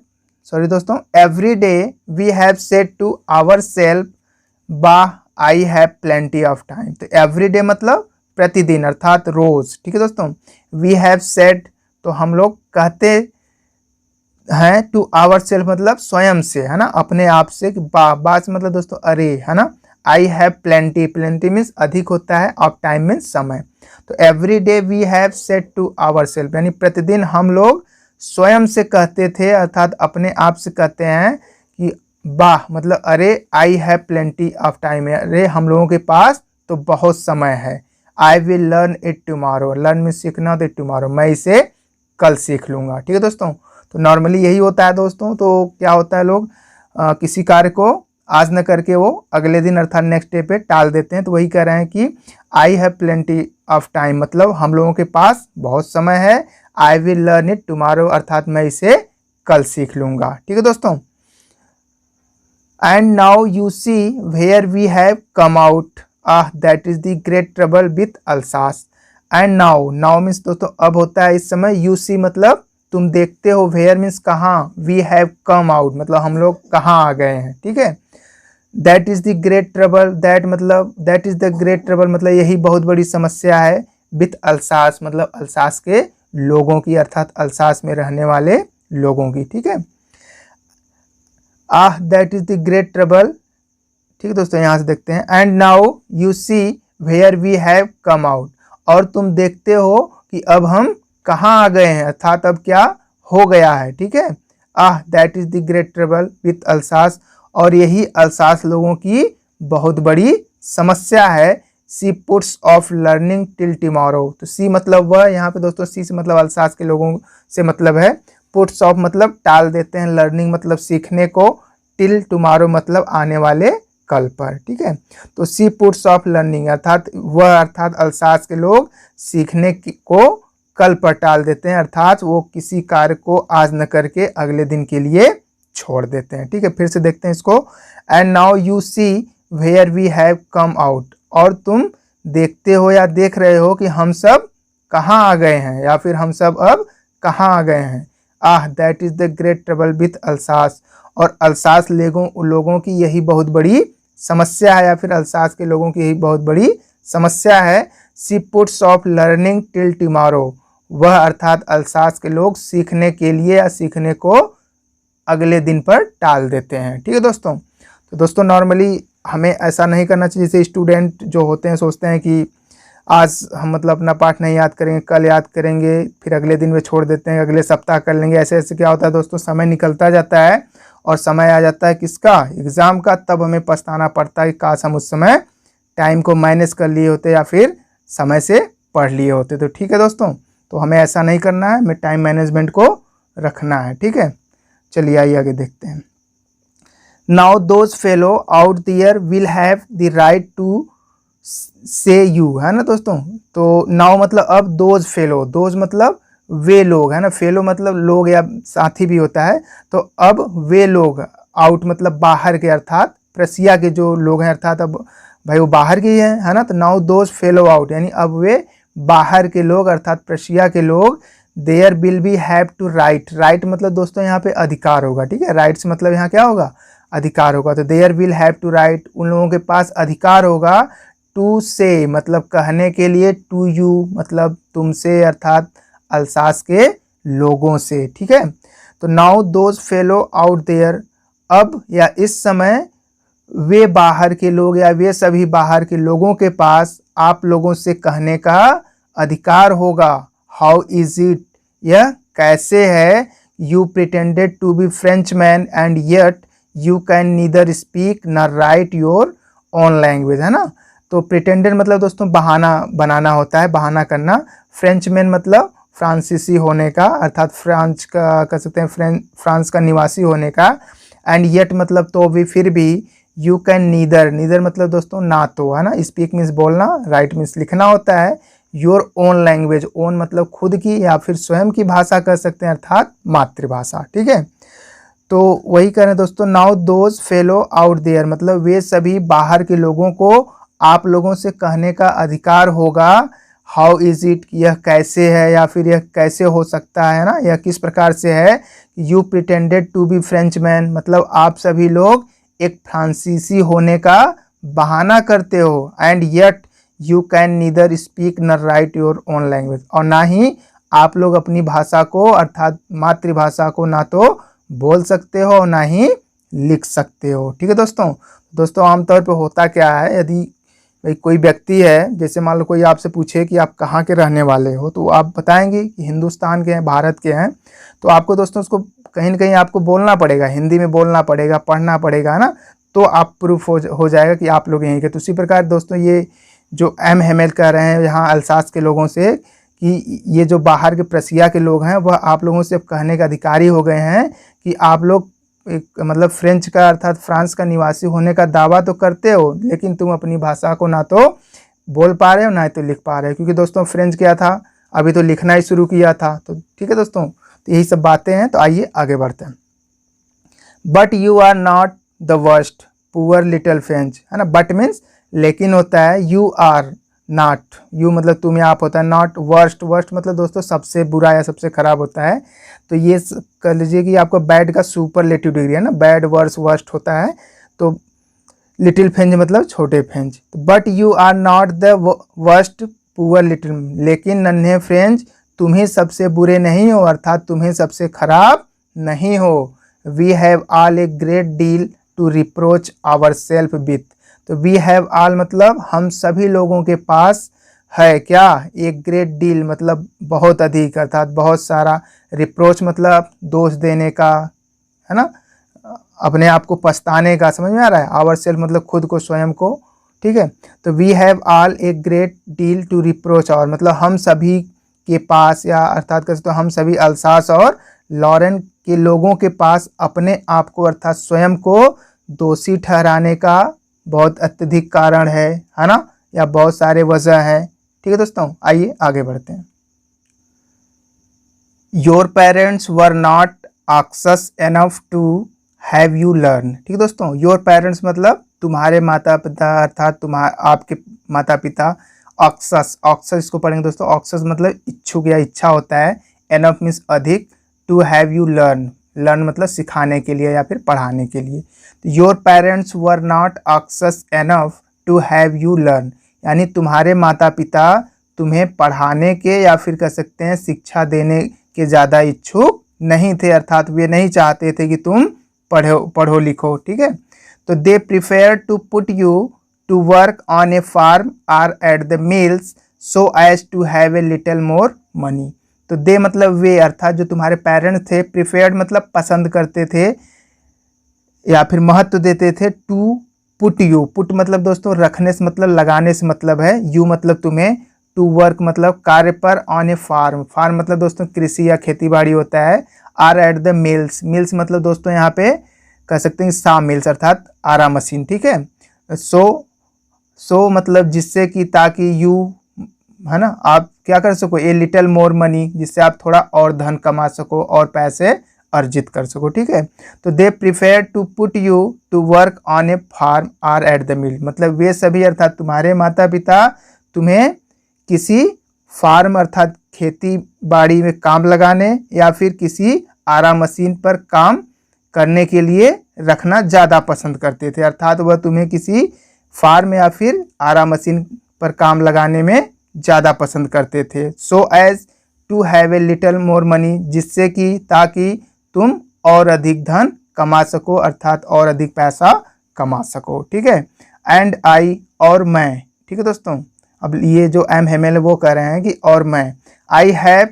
सॉरी दोस्तों, every day we have said to our self, वाह I have plenty of time, तो एवरी डे मतलब प्रतिदिन अर्थात रोज। ठीक है दोस्तों। वी हैव सेड तो हम लोग कहते हैं, टू आवर सेल्फ मतलब स्वयं से, है ना, अपने आप से, वाह, बात मतलब दोस्तों अरे, है ना। I have plenty, plenty means अधिक होता है, ऑफ टाइम मीन्स समय। तो every day we have said to our self, यानी प्रतिदिन हम लोग स्वयं से कहते थे, अर्थात अपने आप से कहते हैं कि वाह मतलब अरे, आई हैव प्लेंटी ऑफ टाइम, अरे हम लोगों के पास तो बहुत समय है। I will learn it tomorrow, learn में सीखना, तो टुमारो मैं इसे कल सीख लूँगा। ठीक है दोस्तों। तो नॉर्मली यही होता है दोस्तों। तो क्या होता है, लोग किसी कार्य को आज न करके वो अगले दिन अर्थात नेक्स्ट डे पे टाल देते हैं। तो वही कह रहे हैं कि I have plenty of time मतलब हम लोगों के पास बहुत समय है। I will learn it tomorrow अर्थात मैं इसे कल सीख लूँगा। ठीक है दोस्तों। And now you see where we have come out, that is the great trouble with Alsace. And now, now means दोस्तों अब होता है इस समय, यू सी मतलब तुम देखते हो, वेयर मीन्स कहाँ, वी हैव कम आउट मतलब हम लोग कहाँ आ गए हैं। ठीक है। That is the great trouble, that मतलब that is the great trouble मतलब यही बहुत बड़ी समस्या है, विथ अल्सास मतलब अल्सास के लोगों की, अर्थात अल्सास में रहने वाले लोगों की। ठीक है। That is the great trouble. ठीक है दोस्तों, यहाँ से देखते हैं। And now you see where we have come out, और तुम देखते हो कि अब हम कहाँ आ गए हैं, अर्थात अब क्या हो गया है। ठीक है। That is the great trouble with Alsace, और यही अल्सास लोगों की बहुत बड़ी समस्या है। She puts off learning till tomorrow, तो सी मतलब वह, यहाँ पे दोस्तों सी से मतलब अल्सास के लोगों से मतलब है, पुट्स ऑफ मतलब टाल देते हैं, लर्निंग मतलब सीखने को, टिल टुमारो मतलब आने वाले कल पर। ठीक है। तो सी पुट्स ऑफ लर्निंग अर्थात वह, अर्थात अल्सास के लोग सीखने को कल पर टाल देते हैं, अर्थात वो किसी कार्य को आज न करके अगले दिन के लिए छोड़ देते हैं। ठीक है। फिर से देखते हैं इसको। And now you see where we have come out, और तुम देखते हो या देख रहे हो कि हम सब कहाँ आ गए हैं, या फिर हम सब अब कहाँ आ गए हैं। That is the great trouble with Alsace, और अल्सास लोगों की यही बहुत बड़ी समस्या है, या फिर अल्सास के लोगों की यही बहुत बड़ी समस्या है। She puts off learning till tomorrow, वह अर्थात अल्सास के लोग सीखने के लिए या सीखने को अगले दिन पर टाल देते हैं। ठीक है दोस्तों। तो दोस्तों नॉर्मली हमें ऐसा नहीं करना चाहिए, जैसे स्टूडेंट जो होते हैं सोचते हैं कि आज हम मतलब अपना पाठ नहीं याद करेंगे, कल याद करेंगे, फिर अगले दिन में छोड़ देते हैं, अगले सप्ताह कर लेंगे। ऐसे ऐसे क्या होता है दोस्तों, समय निकलता जाता है और समय आ जाता है किसका, एग्ज़ाम का। तब हमें पछताना पड़ता है कि काश हम उस समय टाइम को मैनेज कर लिए होते या फिर समय से पढ़ लिए होते। तो ठीक है दोस्तों, तो हमें ऐसा नहीं करना है, हमें टाइम मैनेजमेंट को रखना है। ठीक है, चलिए आइए आगे देखते हैं। Now those fellow out there will have the right to say you, है ना दोस्तों। तो नाउ मतलब अब, दोज फेलो, दोज मतलब वे लोग, है ना, फेलो मतलब लोग या साथी भी होता है। तो अब वे लोग, आउट मतलब बाहर के, अर्थात प्रसिया के जो लोग हैं, अर्थात अब भाई वो बाहर के ही हैं, है ना। तो नाउ दोज फेलो आउट यानी अब वे बाहर के लोग अर्थात प्रशिया के लोग, there will be have to right, right मतलब दोस्तों यहाँ पे अधिकार होगा। ठीक है, राइट्स मतलब यहाँ क्या होगा, अधिकार होगा। तो there will have to right, उन लोगों के पास अधिकार होगा, टू से मतलब कहने के लिए, टू यू मतलब तुमसे अर्थात अल्सास के लोगों से। ठीक है, तो now those fellow out there, अब या इस समय वे बाहर के लोग या वे सभी बाहर के लोगों के पास आप लोगों से कहने का अधिकार होगा। हाउ इज इट, यह कैसे है, you pretended to be French man and yet you can neither speak nor write your own language, है ना। तो प्रिटेंडेड मतलब दोस्तों बहाना बनाना होता है, बहाना करना। फ्रेंच मैन मतलब फ्रांसीसी होने का, अर्थात फ्रांस का कह सकते हैं, फ्रांस का निवासी होने का। एंड येट मतलब तो भी, फिर भी। यू कैन नीदर, नीदर मतलब दोस्तों ना तो, है ना। स्पीक मीन्स बोलना, राइट मीन्स लिखना होता है। योर ओन लैंग्वेज, ओन मतलब खुद की या फिर स्वयं की भाषा कह सकते हैं, अर्थात मातृभाषा। ठीक है, तो वही कह रहे हैं दोस्तों, now those fellow out there मतलब वे सभी बाहर के लोगों को आप लोगों से कहने का अधिकार होगा। हाउ इज इट, यह कैसे है या फिर यह कैसे हो सकता है ना, यह किस प्रकार से है। You pretended to be French man मतलब आप सभी लोग एक फ्रांसीसी होने का बहाना करते हो। And yet you can neither speak nor write your own language, और ना ही आप लोग अपनी भाषा को अर्थात मातृभाषा को ना तो बोल सकते हो ना ही लिख सकते हो। ठीक है दोस्तों, दोस्तों आमतौर पे होता क्या है, यदि भाई कोई व्यक्ति है, जैसे मान लो कोई आपसे पूछे कि आप कहाँ के रहने वाले हो, तो आप बताएंगे कि हिंदुस्तान के हैं, भारत के हैं। तो आपको दोस्तों उसको कहीं ना कहीं आपको बोलना पड़ेगा, हिंदी में बोलना पड़ेगा, पढ़ना पड़ेगा, है ना। तो आप प्रूफ हो जाएगा कि आप लोग यहीं के। तो इसी प्रकार दोस्तों ये जो एम हेमेल कह रहे हैं यहाँ अल्सास के लोगों से कि ये जो बाहर के प्रसिया के लोग हैं वह आप लोगों से कहने के अधिकारी हो गए हैं कि आप लोग एक मतलब फ्रेंच का अर्थात फ्रांस का निवासी होने का दावा तो करते हो, लेकिन तुम अपनी भाषा को ना तो बोल पा रहे हो ना तो लिख पा रहे हो। क्योंकि दोस्तों फ्रेंच क्या था, अभी तो लिखना ही शुरू किया था। तो ठीक है दोस्तों, तो यही सब बातें हैं। तो आइए आगे बढ़ते हैं। But you are not the worst poor little French, है ना। बट मीन्स लेकिन होता है, यू आर नॉट, यू मतलब तुम या आप होता है, नॉट वर्स्ट, वर्स्ट मतलब दोस्तों सबसे बुरा या सबसे खराब होता है। तो ये कह लीजिए कि आपको बैड का सुपरलेटिव डिग्री है ना, बैड वर्स वर्स्ट होता है। तो लिटिल फ्रेंच मतलब छोटे फ्रेंच। But you are not the worst poor little, लेकिन नन्हे फ्रेंच तुम ही सबसे बुरे नहीं हो, अर्थात तुम्हें सबसे खराब नहीं हो। We have all a great deal to reproach our self with. तो वी हैव ऑल मतलब हम सभी लोगों के पास है क्या, एक ग्रेट डील मतलब बहुत अधिक अर्थात बहुत सारा, रिप्रोच मतलब दोष देने का, है ना, अपने आप को पछताने का, समझ में आ रहा है। आवर सेल्फ मतलब खुद को, स्वयं को। ठीक है, तो we have all a great deal to reproach our मतलब हम सभी के पास या अर्थात कह सकते हो हम सभी अल्सास और लॉरेन के लोगों के पास अपने आप को अर्थात स्वयं को दोषी ठहराने का बहुत अत्यधिक कारण है ना, या बहुत सारे वजह है। ठीक है दोस्तों, आइए आगे बढ़ते हैं। Your parents were not access enough to have you learn. ठीक है दोस्तों, योर पेरेंट्स मतलब तुम्हारे माता पिता अर्थात आपके माता पिता। ऑक्सस, ऑक्सस इसको पढ़ेंगे दोस्तों, ऑक्सस मतलब इच्छुक या इच्छा होता है। एनफ मीन्स अधिक, to have you learn, learn मतलब सिखाने के लिए या फिर पढ़ाने के लिए। Your parents were not access enough to have you learn यानी तुम्हारे माता पिता तुम्हें पढ़ाने के या फिर कह सकते हैं शिक्षा देने के ज़्यादा इच्छुक नहीं थे, अर्थात वे नहीं चाहते थे कि तुम पढ़ो लिखो। ठीक है, तो they preferred to put you to work on a farm or at the mills so as to have a little more money. तो दे मतलब वे, अर्थात जो तुम्हारे पेरेंट्स थे, प्रिफेयर्ड मतलब पसंद करते थे या फिर महत्व देते थे, टू पुट यू, पुट मतलब दोस्तों रखने से मतलब लगाने से मतलब है, यू मतलब तुम्हें, टू वर्क मतलब कार्य पर, ऑन ए फार्म, फार्म मतलब दोस्तों कृषि या खेती बाड़ी होता है, or at the mills, mills मतलब दोस्तों यहाँ पे कह सकते हैं सा मिल्स अर्थात आरा मशीन, ठीक है। सो मतलब जिससे कि ताकि यू, है ना, आप क्या कर सको, ए लिटिल मोर मनी, जिससे आप थोड़ा और धन कमा सको और पैसे अर्जित कर सको, ठीक है। तो they preferred to put you to work on a farm or at the mill, मतलब वे सभी अर्थात तुम्हारे माता पिता तुम्हें किसी फार्म अर्थात खेती बाड़ी में काम लगाने या फिर किसी आरा मशीन पर काम करने के लिए रखना ज़्यादा पसंद करते थे, अर्थात वह तुम्हें किसी फार्म या फिर आरा मशीन पर काम लगाने में ज़्यादा पसंद करते थे। So as to have a little more money, जिससे कि ताकि तुम और अधिक धन कमा सको, अर्थात और अधिक पैसा कमा सको, ठीक है। एंड आई, और मैं, ठीक है दोस्तों। अब ये जो एम हेमेल वो कह रहे हैं कि और मैं, I have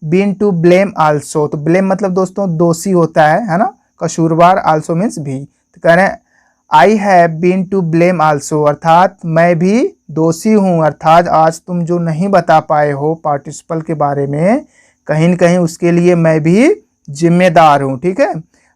been to blame also, तो ब्लेम मतलब दोस्तों दोषी होता है ना, कसूरवार, आल्सो मीन्स भी, तो कह रहे हैं I have been to blame also, अर्थात मैं भी दोषी हूँ, अर्थात आज तुम जो नहीं बता पाए हो पार्टिसिपल के बारे में, कहीं न कहीं उसके लिए मैं भी जिम्मेदार हूँ, ठीक है।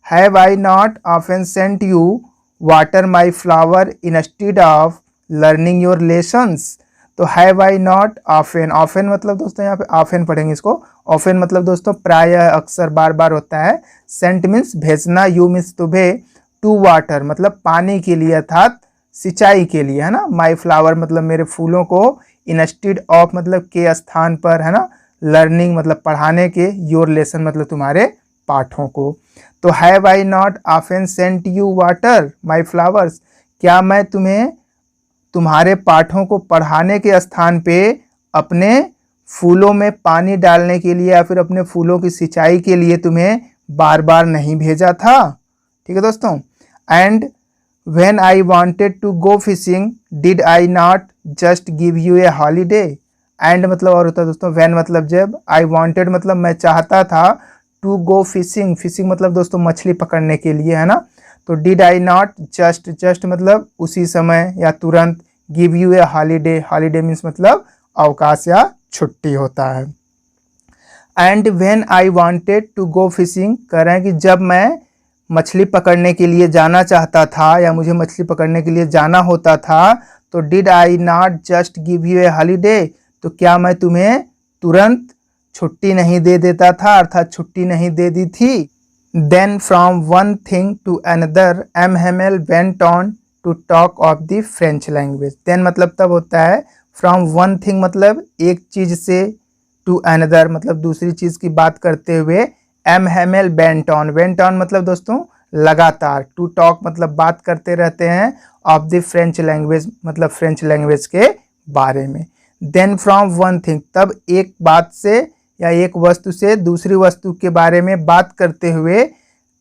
Have I not often sent you water my flower instead of learning your lessons, तो have I not often, often मतलब दोस्तों यहाँ पे ऑफन पढ़ेंगे इसको, ऑफन मतलब दोस्तों प्रायः, अक्सर, बार बार होता है, सेंट मीन्स भेजना, यू मीन्स तुम्हें, टू वाटर मतलब पानी के लिए अर्थात सिंचाई के लिए, है ना, माई फ्लावर मतलब मेरे फूलों को, इंस्टेड ऑफ मतलब के स्थान पर, है ना, लर्निंग मतलब पढ़ाने के, योर लेसन मतलब तुम्हारे पाठों को। तो have I not often sent you water my flowers, क्या मैं तुम्हें तुम्हारे पाठों को पढ़ाने के स्थान पे अपने फूलों में पानी डालने के लिए या फिर अपने फूलों की सिंचाई के लिए तुम्हें बार बार नहीं भेजा था, ठीक है दोस्तों। And when I wanted to go fishing did I not just give you a holiday, and मतलब और होता है दोस्तों व्हेन मतलब जब, आई वांटेड मतलब मैं चाहता था, टू गो फिशिंग, फिशिंग मतलब दोस्तों मछली पकड़ने के लिए, है ना, तो did I not just, just मतलब उसी समय या तुरंत, give you a holiday, holiday means मतलब अवकाश या छुट्टी होता है। And when I wanted to go fishing, कह रहे हैं कि जब मैं मछली पकड़ने के लिए जाना चाहता था या मुझे मछली पकड़ने के लिए जाना होता था, तो did I not just give you a holiday, तो क्या मैं तुम्हें तुरंत छुट्टी नहीं दे देता था, अर्थात छुट्टी नहीं दे दी थी। Then from one thing to another M Hamel went on to talk of the French language, then मतलब तब होता है, फ्रॉम वन थिंग मतलब एक चीज़ से, टू अनदर मतलब दूसरी चीज़ की बात करते हुए, M Hamel went on, went on मतलब दोस्तों लगातार, टू टॉक मतलब बात करते रहते हैं, ऑफ द फ्रेंच लैंग्वेज मतलब फ्रेंच लैंग्वेज के बारे में। देन फ्रॉम वन थिंग, तब एक बात से या एक वस्तु से दूसरी वस्तु के बारे में बात करते हुए,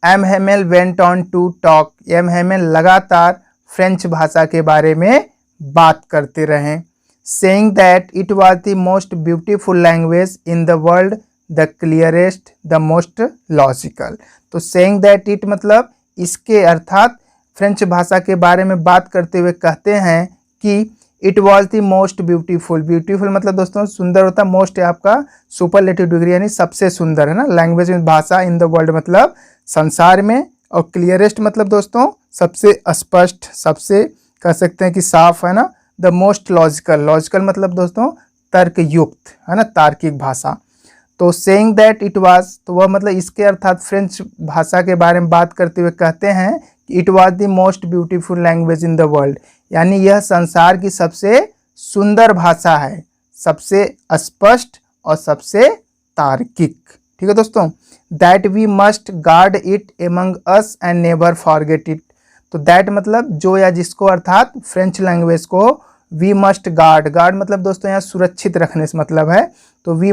M Hamel went on to talk, M Hamel लगातार फ्रेंच भाषा के बारे में बात करते रहें, saying that it was the most beautiful language in the world, the clearest, the most logical. तो सेइंग दैट इट मतलब इसके, अर्थात फ्रेंच भाषा के बारे में बात करते हुए कहते हैं कि it was the most beautiful, beautiful मतलब दोस्तों सुंदर होता, मोस्ट है आपका सुपरलेटिव डिग्री यानी सबसे सुंदर, है ना, लैंग्वेज में भाषा, इन द वर्ल्ड मतलब संसार में, और क्लियरेस्ट मतलब दोस्तों सबसे स्पष्ट, सबसे कह सकते हैं कि साफ, है ना, द मोस्ट लॉजिकल, लॉजिकल मतलब दोस्तों तर्क युक्त, है ना, तार्किक भाषा। तो सेइंग दैट इट वाज, तो वह मतलब इसके अर्थात फ्रेंच भाषा के बारे में बात करते हुए कहते हैं कि it was the most beautiful language in the world, यानी यह संसार की सबसे सुंदर भाषा है, सबसे स्पष्ट और सबसे तार्किक, ठीक है दोस्तों। That we must guard it among us and never forget it, तो दैट मतलब जो या जिसको, अर्थात फ्रेंच लैंग्वेज को वी मस्ट गार्ड, गार्ड मतलब दोस्तों यहाँ सुरक्षित रखने से मतलब है, तो वी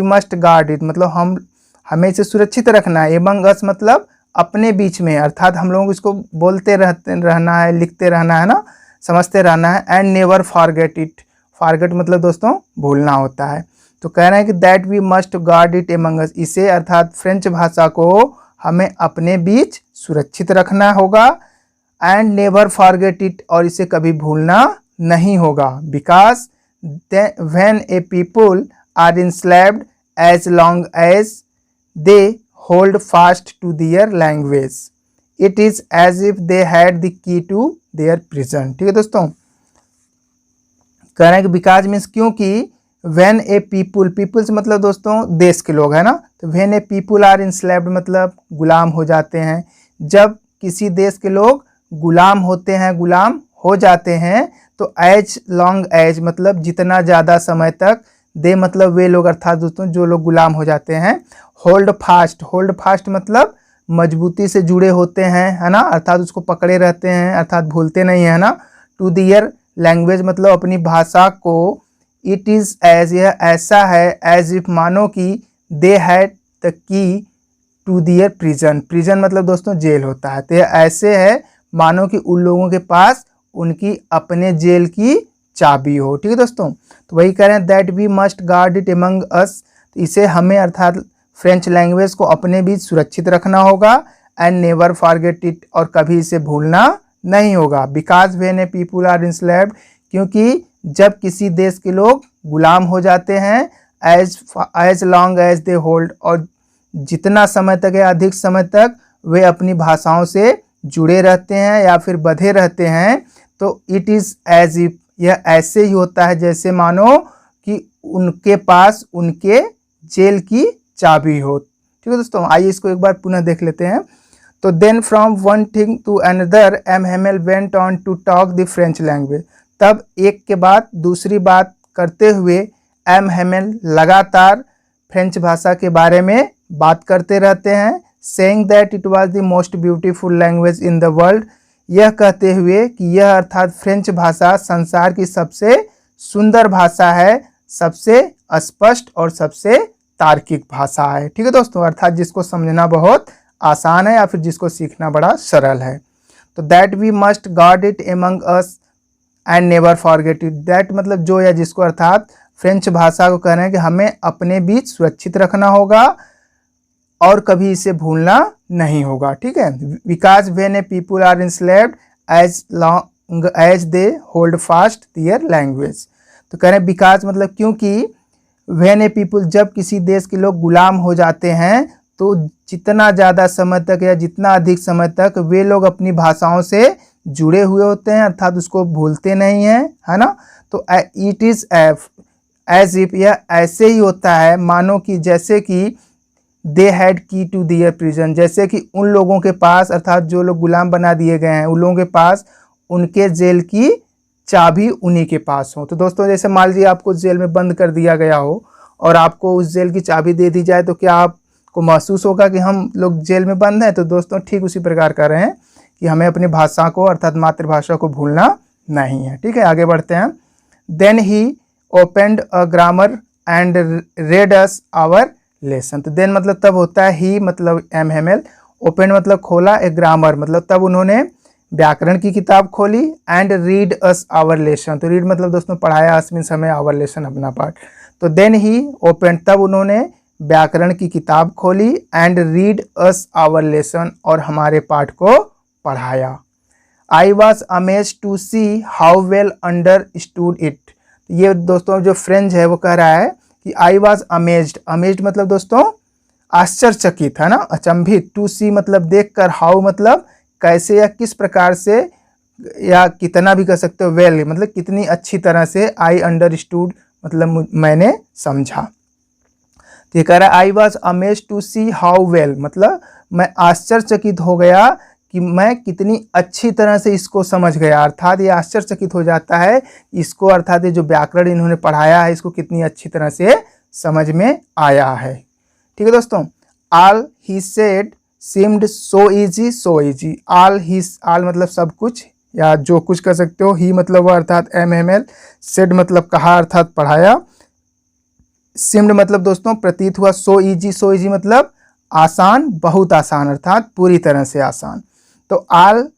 मस्ट गार्ड इट मतलब हमें इसे सुरक्षित रखना है, एमंग अस मतलब अपने बीच में, अर्थात हम लोगों को इसको बोलते रहना है, लिखते रहना है ना, समझते रहना है, and never forget it, forget मतलब दोस्तों भूलना होता है। तो कह रहे हैं कि that we must guard it among us, इसे अर्थात फ्रेंच भाषा को हमें अपने बीच सुरक्षित रखना होगा। एंड नेवर फॉरगेट इट, और इसे कभी भूलना नहीं होगा। Because when a people are enslaved as long as they hold fast to their language, it is as if they had the key to their prison. ठीक है दोस्तों, कह रहे हैं कि बिकॉज मीन्स क्योंकि, व्हेन ए पीपुल, पीपुल्स मतलब दोस्तों देश के लोग है ना, तो when a people are enslaved मतलब गुलाम हो जाते हैं। जब किसी देश के लोग गुलाम होते हैं, गुलाम हो जाते हैं, तो एज लॉन्ग एज मतलब जितना ज़्यादा समय तक, दे मतलब वे लोग अर्थात दोस्तों जो लोग गुलाम हो जाते हैं। होल्ड फास्ट, होल्ड फास्ट मतलब मजबूती से जुड़े होते हैं, है ना, अर्थात उसको पकड़े रहते हैं, अर्थात भूलते नहीं है ना। टू दियर लैंग्वेज मतलब अपनी भाषा को। इट इज़ एज, यह ऐसा है, एज इफ मानो कि, they had the key to their prison, prison मतलब दोस्तों जेल होता है। तो यह ऐसे है मानो कि उन लोगों के पास उनकी अपने जेल की चाबी हो। ठीक है दोस्तों, तो वही कह रहे हैं that we must guard it among us, इसे हमें अर्थात फ्रेंच लैंग्वेज को अपने बीच सुरक्षित रखना होगा। एंड नेवर फॉरगेट इट, और कभी इसे भूलना नहीं होगा। Because when a people are enslaved, क्योंकि जब किसी देश के लोग गुलाम हो जाते हैं, as long as they hold, और जितना समय तक या अधिक समय तक वे अपनी भाषाओं से जुड़े रहते हैं या फिर बंधे रहते हैं, तो इट इज़ एज इफ, यह ऐसे ही होता है जैसे मानो कि उनके पास उनके जेल की चाबी हो। ठीक है दोस्तों, आइए इसको एक बार पुनः देख लेते हैं। तो then from one thing to another M Hamel went on to talk the French language, तब एक के बाद दूसरी बात करते हुए एम हेमेल लगातार फ्रेंच भाषा के बारे में बात करते रहते हैं। Saying that it was the most beautiful language in the world, यह कहते हुए कि यह अर्थात फ्रेंच भाषा संसार की सबसे सुंदर भाषा है, सबसे स्पष्ट और सबसे तार्किक भाषा है। ठीक है दोस्तों, अर्थात जिसको समझना बहुत आसान है या फिर जिसको सीखना बड़ा सरल है। तो that we must guard it among us and never forget it, that मतलब जो या जिसको, अर्थात फ्रेंच भाषा को कह रहे हैं कि हमें अपने बीच सुरक्षित रखना होगा और कभी इसे भूलना नहीं होगा। ठीक है, because when a people are enslaved as long as they hold fast their language, तो कह रहे हैं बिकॉज मतलब क्योंकि, व्हेन ए पीपुल जब किसी देश के लोग गुलाम हो जाते हैं, तो जितना ज़्यादा समय तक या जितना अधिक समय तक वे लोग अपनी भाषाओं से जुड़े हुए होते हैं, अर्थात उसको भूलते नहीं हैं, है ना। तो इट इज़ एज इफ, यह ऐसे ही होता है मानो कि, जैसे कि दे हैड की टू दियर प्रिजन, जैसे कि उन लोगों के पास, अर्थात जो लोग गुलाम बना दिए गए हैं, उन लोगों के पास उनके जेल की चाबी उन्हीं के पास हो। तो दोस्तों जैसे मान लीजिए आपको जेल में बंद कर दिया गया हो और आपको उस जेल की चाबी दे दी जाए, तो क्या आपको महसूस होगा कि हम लोग जेल में बंद हैं? तो दोस्तों ठीक उसी प्रकार कर रहे हैं कि हमें अपनी भाषा को, अर्थात मातृभाषा को भूलना नहीं है। ठीक है, आगे बढ़ते हैं। Then he opened a grammar and read us our lesson, तो देन मतलब तब होता है ही मतलब एम हेमेल, ओपन मतलब खोला, ए ग्रामर मतलब तब उन्होंने व्याकरण की किताब खोली, and read us our lesson, तो रीड मतलब दोस्तों पढ़ाया, अस मीन्स हमें आवर लेसन अपना पाठ। तो देन ही ओपन तब उन्होंने व्याकरण की किताब खोली, and read us our lesson और हमारे पाठ को पढ़ाया। I was amazed to see how well understood it, ये दोस्तों जो फ्रेंच है वो कह रहा है कि आई वॉज अमेज्ड, अमेज्ड मतलब दोस्तों आश्चर्यचकित, है ना, अचंभित। टू सी मतलब देखकर, हाउ मतलब कैसे या किस प्रकार से, या कितना भी कह सकते हो, वेल मतलब कितनी अच्छी तरह से, आई अंडरस्टूड मतलब मैंने समझा। तो ये कह रहा है I was amazed to see how well, मतलब मैं आश्चर्यचकित हो गया कि मैं कितनी अच्छी तरह से इसको समझ गया, अर्थात ये आश्चर्यचकित हो जाता है इसको, अर्थात ये जो व्याकरण इन्होंने पढ़ाया है इसको कितनी अच्छी तरह से समझ में आया है। ठीक है दोस्तों, all he said seemed so easy, so easy, all मतलब सब कुछ या जो कुछ कर सकते हो, ही मतलब वह अर्थात एम एम एल, सेड मतलब कहा अर्थात पढ़ाया, सीम्ड मतलब दोस्तों प्रतीत हुआ, सो इजी मतलब आसान, बहुत आसान, अर्थात पूरी तरह से आसान। तो all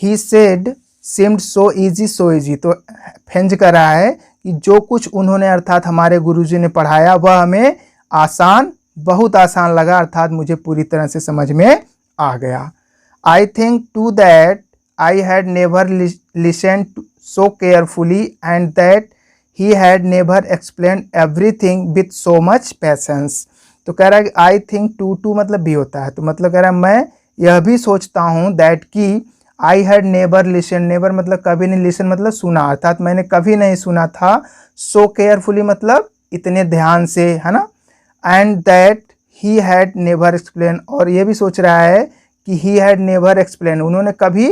he said seemed so easy, तो फ्रेंच कर रहा है कि जो कुछ उन्होंने अर्थात हमारे गुरुजी ने पढ़ाया वह हमें आसान, बहुत आसान लगा, अर्थात मुझे पूरी तरह से समझ में आ गया। I think too that I had never listened so carefully and that he had never explained everything with so much patience. तो कह रहा है कि आई थिंक टू मतलब भी होता है, तो मतलब कह रहा है मैं यह भी सोचता हूँ दैट कि आई हैड नेवर लिसन, नेवर मतलब कभी नहीं, लिसन मतलब सुना, अर्थात मैंने कभी नहीं सुना था, सो केयरफुली मतलब इतने ध्यान से, है ना, and that he had never explain, और ये भी सोच रहा है कि ही हैड नेवर एक्सप्लेन, उन्होंने कभी,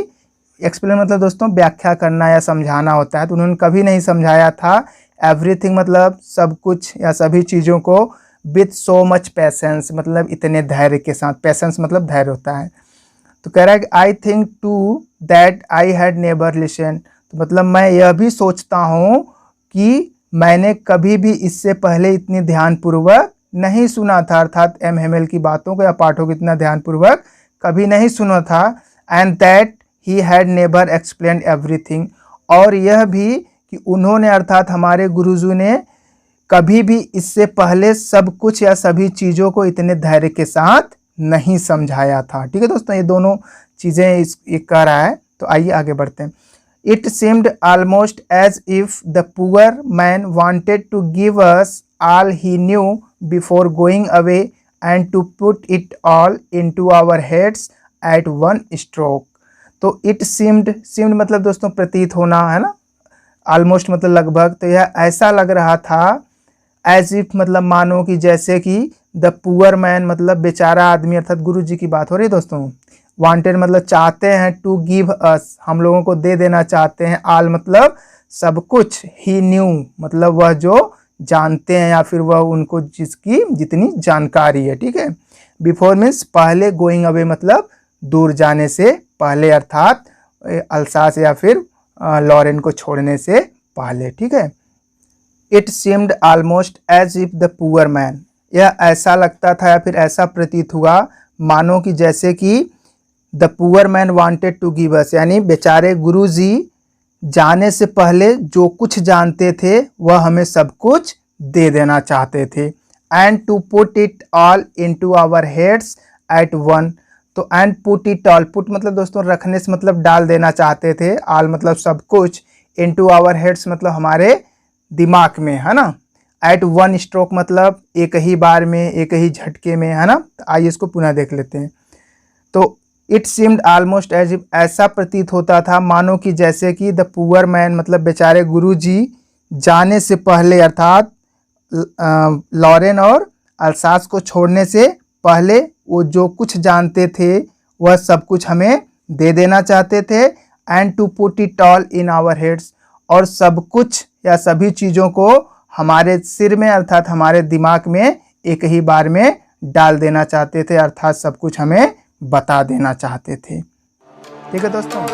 एक्सप्लेन मतलब दोस्तों व्याख्या करना या समझाना होता है, तो उन्होंने कभी नहीं समझाया था, एवरीथिंग मतलब सब कुछ या सभी चीज़ों को, विथ सो मच पैसेंस मतलब इतने धैर्य के साथ, पैसेंस मतलब धैर्य होता है। तो कह रहा है कि I think too that I had never listen, तो मतलब मैं यह भी सोचता हूँ कि मैंने कभी भी इससे पहले इतनी ध्यानपूर्वक नहीं सुना था, अर्थात एम हेमेल की बातों को या पाठों को इतना ध्यानपूर्वक कभी नहीं सुना था, and that he had never explained everything, और यह भी कि उन्होंने अर्थात हमारे गुरुजी ने कभी भी इससे पहले सब कुछ या सभी चीज़ों को इतने धैर्य के साथ नहीं समझाया था। ठीक है दोस्तों, ये दोनों चीज़ें ये कह रहा है। तो आइए आगे बढ़ते हैं। It seemed almost as if the poor man wanted to give us all he knew before going away and to put it all into our heads at one stroke. तो इट सीम्ड, सीम्ड मतलब दोस्तों प्रतीत होना, है ना, almost मतलब लगभग, तो यह ऐसा लग रहा था, एज इफ मतलब मानो कि जैसे कि, द पुअर मैन मतलब बेचारा आदमी, अर्थात गुरु जी की बात हो रही है दोस्तों, वांटेड मतलब चाहते हैं, टू गिव अस हम लोगों को दे देना चाहते हैं, ऑल मतलब सब कुछ, ही न्यू मतलब वह जो जानते हैं या फिर वह उनको जिसकी जितनी जानकारी है। ठीक है, बिफोर मीन्स पहले, गोइंग अवे मतलब दूर जाने से पहले, अर्थात अल्सास या फिर लॉरेन को छोड़ने से पहले। ठीक है, it seemed almost as if the poor man, यह ऐसा लगता था या फिर ऐसा प्रतीत हुआ मानो कि जैसे कि the poor man wanted to give us, यानी बेचारे गुरुजी जाने से पहले जो कुछ जानते थे वह हमें सब कुछ दे देना चाहते थे, and to put it all into our heads at once. तो and put it all, put मतलब दोस्तों रखने से मतलब डाल देना चाहते थे, ऑल मतलब सब कुछ, इनटू आवर हेड्स मतलब हमारे दिमाग में, है ना, एट वन स्ट्रोक मतलब एक ही बार में, एक ही झटके में, है ना। तो आइए इसको पुनः देख लेते हैं। तो it seemed almost as if, ऐसा प्रतीत होता था मानो कि जैसे कि द पुअर मैन मतलब बेचारे गुरुजी जाने से पहले, अर्थात लॉरेन और अल्सास को छोड़ने से पहले वो जो कुछ जानते थे वह सब कुछ हमें दे देना चाहते थे, and to put it all in our heads, और सब कुछ या सभी चीज़ों को हमारे सिर में, अर्थात हमारे दिमाग में एक ही बार में डाल देना चाहते थे, अर्थात सब कुछ हमें बता देना चाहते थे। ठीक है दोस्तों।